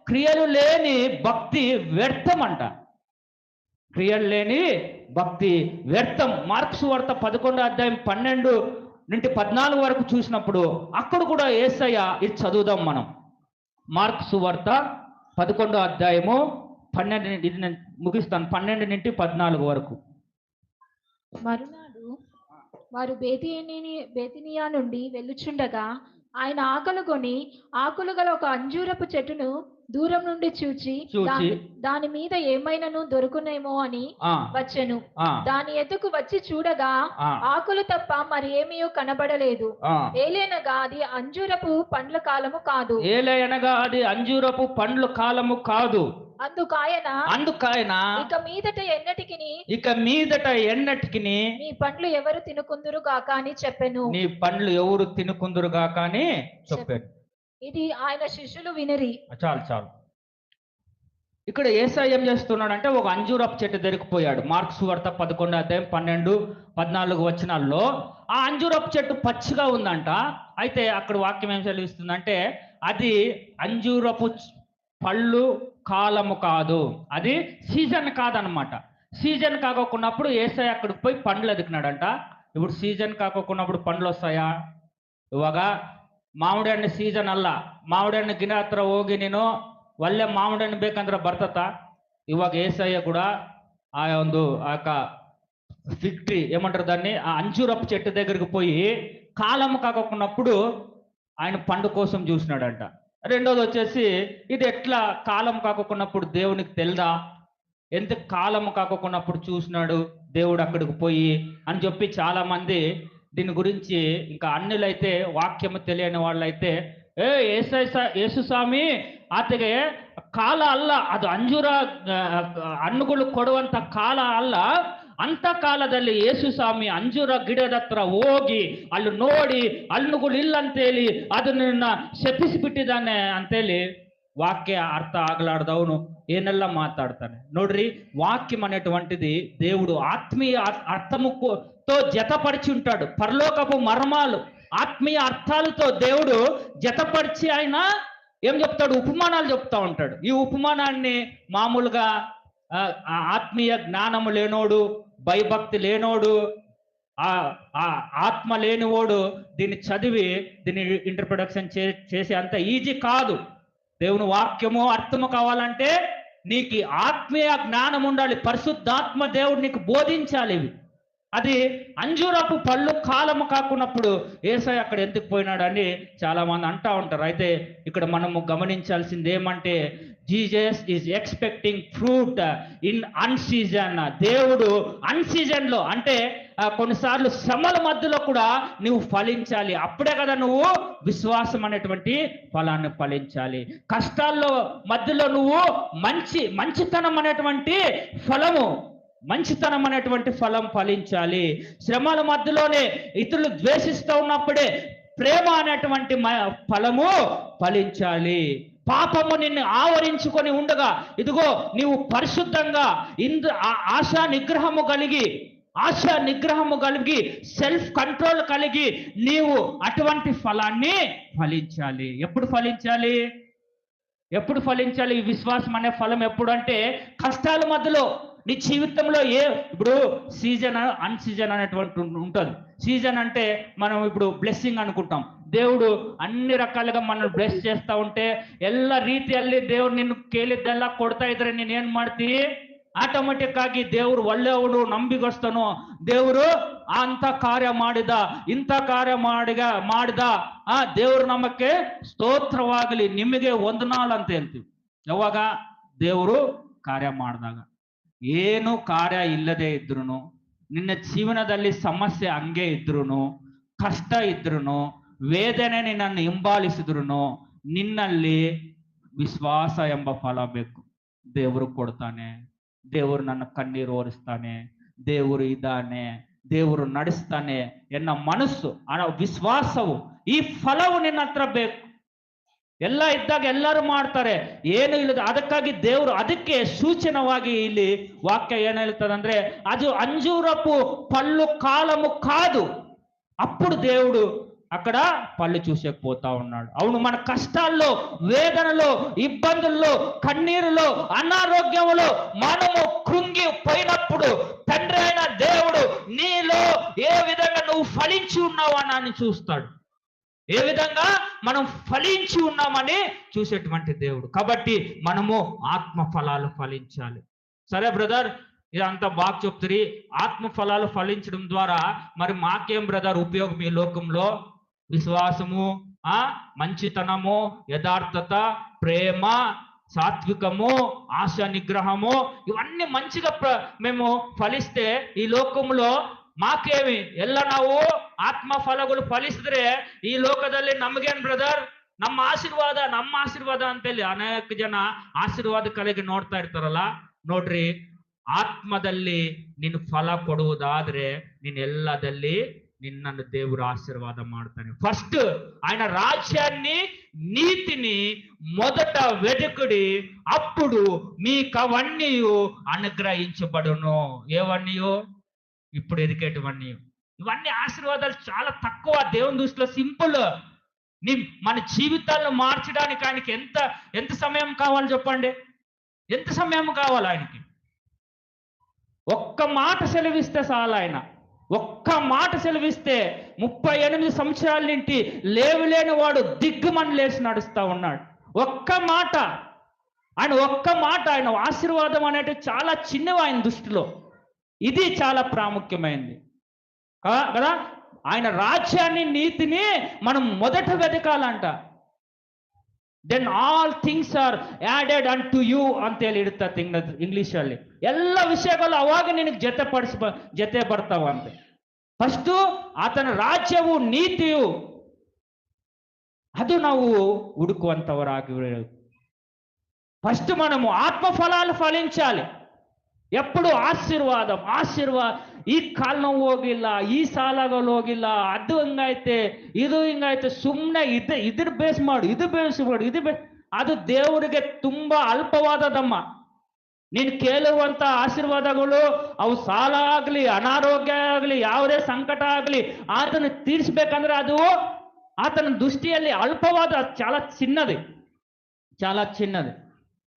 క్రియలు లేని భక్తి వ్యర్థం అంట. క్రియలు లేని భక్తి వ్యర్థం. మార్క్స్ వార్త 11:12-14 వరకు చూసినప్పుడు అక్కడ కూడా యేసయ్య ఇది చదువుదాం మనం. మార్క్స్ వార్త 11:12, ఇది నేను ముగిస్తాను, 12-14 వరకు. మరునాడు వారు బేతినియా నుండి వెళ్ళుచుండగా ఆయన ఆకలిగొని ఆకులు గల ఒక అంజూరపు చెట్టును దూరం నుండి చూచి దాని మీద ఏమైనాను దొరుకునేమో అని వచ్చెను. దాని ఎదుకు వచ్చి చూడగా ఆకులు తప్ప మరి ఏమీయో కనబడలేదు. ఏలైనగా అది అంజూరపు పండ్ల కాలము కాదు. అందుకాయన ఇక మీదట ఎన్నటికిని నీ పండ్లు ఎవరు తినుకుందురు గాక అని చెప్పెను. ఇది ఆయన శిష్యులు వినిరి. చాలు. ఇక్కడ యేసయ్య ఏం చేస్తున్నాడంటే ఒక అంజూరపు చెట్టు దొరికిపోయాడు. మార్క్స్ వార్త 11:12-14 వచనాల్లో ఆ అంజూరపు చెట్టు పచ్చిగా ఉందంట. అయితే అక్కడ వాక్యం ఏం చదివిస్తుందంటే అది అంజూరపు పళ్ళు కాలము కాదు, అది సీజన్ కాదనమాట. సీజన్ కాకోకున్నప్పుడు యేసయ్య అక్కడికి పోయి పండ్లు ఎదికినాడంట. ఇప్పుడు సీజన్ కాకోకున్నప్పుడు పండ్లు వస్తాయా? ಇವಾಗ ಮಾವಿಡಿ ಹಣ್ಣು ಸೀಸನ್ ಅಲ್ಲ. ಮಾವಿಡಿ ಹಣ್ಣು ಗಿಡ ಹತ್ರ ಹೋಗಿ ನೀನು ಒಳ್ಳೆ ಮಾವಿಡಿ ಹಣ್ಣು ಬೇಕಂದ್ರೆ ಬರ್ತತ. ಇವಾಗ ಏಸಯ್ಯ ಕೂಡ ఆ ఫిగ్ ట్రీ ఏమంటారు దాన్ని, ఆ అంజూరపు చెట్టు దగ్గరికి పోయి కాలం కాకున్నప్పుడు ఆయన పండు కోసం చూసినాడంట. రెండోది వచ్చేసి ఇది ఎట్లా కాలం కాకున్నప్పుడు దేవునికి తెలుదా, ఎందుకు కాలం కాకున్నప్పుడు చూసినాడు దేవుడు అక్కడికి పోయి అని చెప్పి చాలా మంది దీని గురించి ఇంకా అన్యులైతే వాక్యము తెలియని వాళ్ళైతే ಯೇಸು ಸ್ವಾಮಿ ಆತಗೆ ಕಾಲ ಅಲ್ಲ, ಅದು ಅಂಜೂರ ಹಣ್ಣುಗಳು ಕೊಡುವಂತ ಕಾಲ ಅಲ್ಲ. ಅಂತ ಕಾಲದಲ್ಲಿ ಯೇಸು ಸ್ವಾಮಿ ಅಂಜೂರ ಗಿಡದ ಹತ್ರ ಹೋಗಿ ಅಲ್ಲಿ ನೋಡಿ ಹಣ್ಣುಗಳು ಇಲ್ಲ ಅಂತೇಳಿ ಅದನ್ನ ಶಪಿಸಿಬಿಟ್ಟಿದ್ದಾನೆ ಅಂತೇಳಿ వాక్య అర్థ ఆగలాడదవును ఏనెల్లా మాట్లాడతాను. నోడ్రి వాక్యం అనేటువంటిది దేవుడు ఆత్మీయ అర్థముతో జతపరిచి ఉంటాడు. పరలోకపు మర్మాలు ఆత్మీయ అర్థాలతో దేవుడు జతపరిచి ఆయన ఏం చెప్తాడు, ఉపమానాలు చెప్తా ఉంటాడు. ఈ ఉపమానాన్ని మామూలుగా ఆత్మీయ జ్ఞానము లేనోడు, భయభక్తి లేనోడు, ఆత్మ లేనివాడు దీన్ని చదివి దీన్ని ఇంటర్ప్రిటేషన్ చేసే అంత ఈజీ కాదు. దేవుని వాక్యము అర్థము కావాలంటే నీకు ఆత్మీయ జ్ఞానం ఉండాలి. పరిశుద్ధాత్మ దేవుడు నీకు బోధించాలి ఇవి. అది అంజూరపు పళ్ళు కాలము కాకున్నప్పుడు యేసయ్య అక్కడ ఎందుకు పోయినాడని చాలా మంది అంటా ఉంటారు. అయితే ఇక్కడ మనము గమనించాల్సింది ఏమంటే Jesus is expecting fruit in unseason. దేవుడు అన్సీజన్లో అంటే కొన్నిసార్లు శ్రమల మధ్యలో కూడా నువ్వు ఫలించాలి. అప్పుడే కదా నువ్వు విశ్వాసం అనేటువంటి ఫలాన్ని ఫలించాలి. కష్టాల్లో మధ్యలో నువ్వు మంచితనం అనేటువంటి ఫలం ఫలించాలి. శ్రమల మధ్యలోనే ఇతరులు ద్వేషిస్తూ ఉన్నప్పుడే ప్రేమ అనేటువంటి ఫలము ఫలించాలి. పాపము నిన్ను ఆవరించుకొని ఉండగా ఇదిగో నీవు పరిశుద్ధంగా ఆశా నిగ్రహము కలిగి సెల్ఫ్ కంట్రోల్ కలిగి నీవు అటువంటి ఫలాన్ని ఫలించాలి. ఎప్పుడు ఫలించాలి ఈ విశ్వాసం అనే ఫలం? ఎప్పుడు అంటే కష్టాల మధ్యలో నీ జీవితంలో ఇప్పుడు సీజన్ అన్సీజన్ అనేటువంటి ఉంటుంది. సీజన్ అంటే మనం ఇప్పుడు బ్లెస్సింగ్ అనుకుంటాం. దేవుడు అన్ని ರಕಾలుగా మనల్ని ಬ್ಲೆಸ್ చేಸ್ತಾ ఉంటే ಎಲ್ಲ ರೀತಿಯಲ್ಲಿ ದೇವರು ನಿನ್ನ ಕೇಳಿದ್ದೆಲ್ಲ ಕೊಡ್ತಾ ಇದ್ರೆ ನೀನು ಏನು ಮಾಡ್ತೀವಿ? ಆಟೋಮೆಟಿಕ್ ಆಗಿ ದೇವರು ಒಳ್ಳೆಯವನು, ನಂಬಿಗಸ್ತನು, ದೇವರು ಅಂತ ಕಾರ್ಯ ಮಾಡಿದ, ಇಂಥ ಕಾರ್ಯ ಮಾಡಿದ ದೇವರು ನಮಗೆ ಸ್ತೋತ್ರವಾಗಲಿ, ನಿಮಗೆ ವಂದನಾಲು ಅಂತ ಹೇಳ್ತೀವಿ. ಯಾವಾಗ ದೇವರು ಕಾರ್ಯ ಮಾಡಿದಾಗ. ಏನು ಕಾರ್ಯ ಇಲ್ಲದೆ ಇದ್ರೂ, ನಿನ್ನ ಜೀವನದಲ್ಲಿ ಸಮಸ್ಯೆ ಹಂಗೆ ಇದ್ರೂ, ಕಷ್ಟ ಇದ್ರೂ, ವೇದನೆ ನಿನ್ನನ್ನು ಹಿಂಬಾಲಿಸಿದ್ರು ನಿನ್ನಲ್ಲಿ ವಿಶ್ವಾಸ ಎಂಬ ಫಲ ಬೇಕು. ದೇವರು ಕೊಡ್ತಾನೆ, ದೇವರು ನನ್ನ ಕಣ್ಣೀರು ಒರೆಸ್ತಾನೆ, ದೇವರು ಇದ್ದಾನೆ, ದೇವರು ನಡೆಸ್ತಾನೆ ಎನ್ನ ಮನಸ್ಸು ವಿಶ್ವಾಸವು ಈ ಫಲವು ನಿನ್ನ ಹತ್ರ ಬೇಕು. ಎಲ್ಲ ಇದ್ದಾಗ ಎಲ್ಲರೂ ಮಾಡ್ತಾರೆ, ಏನು ಇಲ್ಲದ ಅದಕ್ಕಾಗಿ ದೇವರು ಅದಕ್ಕೆ ಸೂಚನವಾಗಿ ಇಲ್ಲಿ ವಾಕ್ಯ ಏನು ಹೇಳ್ತದಂದ್ರೆ ಅದು ಅಂಜೂರపు పళ్ళు కాలము కాదు. అప్పుడు దేవుడు అక్కడ పళ్ళు చూసేకపోతా ఉన్నాడు. అవును, మన కష్టాల్లో, వేదనలో, ఇబ్బందుల్లో, కన్నీరులో, అనారోగ్యంలో మనము కృంగిపోయినప్పుడు తండ్రి అయిన దేవుడు నీలో ఏ విధంగా నువ్వు ఫలించి ఉన్నావు అని చూస్తాడు. ఏ విధంగా మనం ఫలించి ఉన్నామని చూసేటువంటి దేవుడు. కాబట్టి మనము ఆత్మ ఫలాలు ఫలించాలి. సరే బ్రదర్, ఇదంతా బాగా చెప్తురి. ఆత్మ ఫలాలు ఫలించడం ద్వారా మరి మాకేం బ్రదర్ ఉపయోగం ఈ లోకంలో? విశ్వాసము, మంచితనము, యథార్థత, ప్రేమ, సాత్వికము, ఆశ నిగ్రహము, ఇవన్నీ మంచిగా మేము ఫలిస్తే ఈ లోకంలో ಮಾಕೇವಿ ಎಲ್ಲ ನಾವು ಆತ್ಮ ಫಲಗಳು ಫಲಿಸಿದ್ರೆ ಈ ಲೋಕದಲ್ಲಿ ನಮಗೇನ್ ಬ್ರದರ್, ನಮ್ಮ ಆಶೀರ್ವಾದ ಅಂತೇಳಿ ಅನೇಕ ಜನ ಆಶೀರ್ವಾದ ಕಲೆಗೆ ನೋಡ್ತಾ ಇರ್ತಾರಲ್ಲ. ನೋಡ್ರಿ, ಆತ್ಮದಲ್ಲಿ ನೀನು ಫಲ ಕೊಡುವುದಾದ್ರೆ ನೀನ್ ಎಲ್ಲದಲ್ಲಿ నిన్నను దేవుడు ఆశీర్వాదం ಮಾಡ್ತಾನೆ. ఫస్ట్ ఆయన రాజ్యాన్ని, నీతిని మొదట వెతుకుడి, అప్పుడు మీకు అవన్నీ అనుగ్రహించబడును. ఏవన్నీ? ఇప్పుడు ఎదికేటివన్నీ. ఇవన్నీ ఆశీర్వాదాలు చాలా తక్కువ దేవుని దృష్టిలో. సింపుల్. మన జీవితాలను మార్చడానికి ఆయనకి ఎంత సమయం కావాలి చెప్పండి? ఎంత సమయం కావాలి ఆయనకి? ఒక్క మాట సెలవిస్తే చాలు. ఆయన ఒక్క మాట సెలవిస్తే 38 సంవత్సరాల నుండి లేవులేని వాడు దిగ్గుమని లేచి నడుస్తా ఉన్నాడు. ఒక్క మాట, ఆయన ఆశీర్వాదం అనేది చాలా చిన్నవి ఆయన దృష్టిలో. ఇది చాలా ప్రాముఖ్యమైనది కదా. ఆయన రాజ్యాన్ని, నీతిని మనం మొదట వెతకాలంట. Then all things are added unto you ಅಂತೇಳಿ ಇಡುತ್ತೆ ಇಂಗ್ಲಿಷಲ್ಲಿ. ಎಲ್ಲ ವಿಷಯಗಳು ಅವಾಗ ನಿನಗೆ ಜೊತೆ ಬರ್ತಾವಂತೆ. ಫಸ್ಟು ಆತನ ರಾಜ್ಯವು, ನೀತಿಯು, ಅದು ನಾವು ಹುಡುಕುವಂಥವರಾಗಿ. ఫస్ట్ మనము ఆత్మ ఫలాలు ఫలించాలి. ಎಪ್ಪಡು ಆಶೀರ್ವಾದ. ಈ ಕಾಲ್ ನೋವು ಹೋಗಿಲ್ಲ, ಈ ಸಾಲಗಳು ಹೋಗಿಲ್ಲ, ಅದು ಹಿಂಗೈತೆ, ಇದು ಹಿಂಗೈತೆ, ಸುಮ್ಮನೆ ಇದ್ರ ಬೇಸ್ ಮಾಡು, ಅದು ದೇವರಿಗೆ ತುಂಬಾ ಅಲ್ಪವಾದದಮ್ಮ. ನೀನು ಕೇಳುವಂತ ಆಶೀರ್ವಾದಗಳು ಅವು ಸಾಲ ಆಗ್ಲಿ, ಅನಾರೋಗ್ಯ ಆಗ್ಲಿ, ಯಾವುದೇ ಸಂಕಟ ಆಗ್ಲಿ ಆತನ ತೀರಿಸಬೇಕಂದ್ರೆ ಅದು ಆತನ ದೃಷ್ಟಿಯಲ್ಲಿ ಅಲ್ಪವಾದ, చాలా చిన్నది.